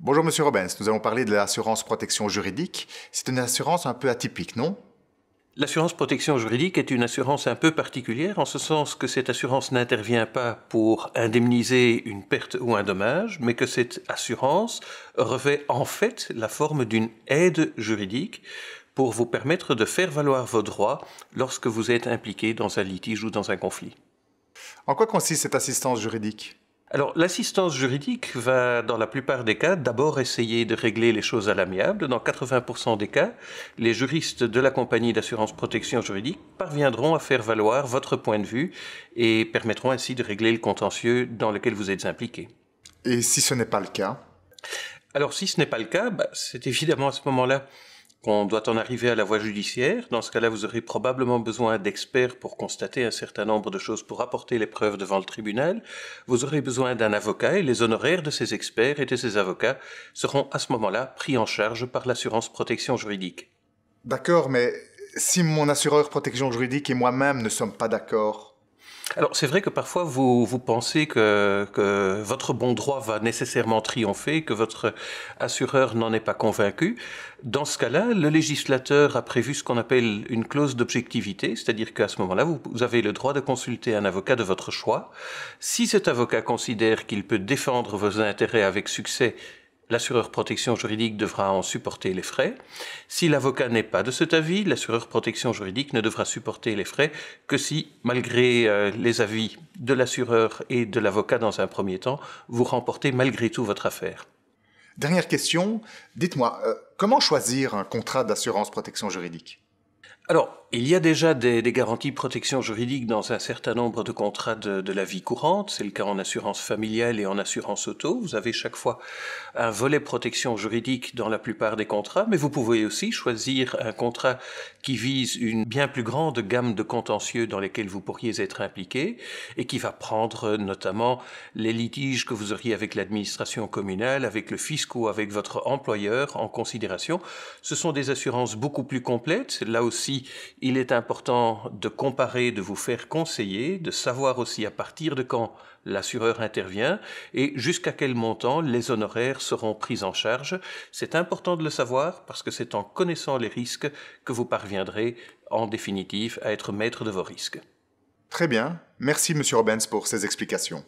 Bonjour Monsieur Robbins, nous allons parler de l'assurance protection juridique. C'est une assurance un peu atypique, non? L'assurance protection juridique est une assurance un peu particulière en ce sens que cette assurance n'intervient pas pour indemniser une perte ou un dommage, mais que cette assurance revêt en fait la forme d'une aide juridique pour vous permettre de faire valoir vos droits lorsque vous êtes impliqué dans un litige ou dans un conflit. En quoi consiste cette assistance juridique? Alors, l'assistance juridique va, dans la plupart des cas, d'abord essayer de régler les choses à l'amiable. Dans 80% des cas, les juristes de la compagnie d'assurance protection juridique parviendront à faire valoir votre point de vue et permettront ainsi de régler le contentieux dans lequel vous êtes impliqué. Et si ce n'est pas le cas? Alors, si ce n'est pas le cas, c'est évidemment à ce moment-là qu'on doit en arriver à la voie judiciaire. Dans ce cas-là, vous aurez probablement besoin d'experts pour constater un certain nombre de choses, pour apporter les preuves devant le tribunal. Vous aurez besoin d'un avocat et les honoraires de ces experts et de ces avocats seront à ce moment-là pris en charge par l'assurance protection juridique. D'accord, mais si mon assureur protection juridique et moi-même ne sommes pas d'accord? Alors, c'est vrai que parfois vous pensez que votre bon droit va nécessairement triompher, que votre assureur n'en est pas convaincu. Dans ce cas-là, le législateur a prévu ce qu'on appelle une clause d'objectivité, c'est-à-dire qu'à ce moment-là, vous avez le droit de consulter un avocat de votre choix. Si cet avocat considère qu'il peut défendre vos intérêts avec succès, l'assureur protection juridique devra en supporter les frais. Si l'avocat n'est pas de cet avis, l'assureur protection juridique ne devra supporter les frais que si, malgré les avis de l'assureur et de l'avocat dans un premier temps, vous remportez malgré tout votre affaire. Dernière question, dites-moi, comment choisir un contrat d'assurance protection juridique? Alors, il y a déjà des garanties protection juridique dans un certain nombre de contrats de la vie courante. C'est le cas en assurance familiale et en assurance auto. Vous avez chaque fois un volet protection juridique dans la plupart des contrats, mais vous pouvez aussi choisir un contrat qui vise une bien plus grande gamme de contentieux dans lesquels vous pourriez être impliqué et qui va prendre notamment les litiges que vous auriez avec l'administration communale, avec le fisc ou avec votre employeur en considération. Ce sont des assurances beaucoup plus complètes. Là aussi, il est important de comparer, de vous faire conseiller, de savoir aussi à partir de quand l'assureur intervient et jusqu'à quel montant les honoraires seront pris en charge. C'est important de le savoir parce que c'est en connaissant les risques que vous parviendrez en définitive à être maître de vos risques. Très bien, merci Monsieur Robbins pour ces explications.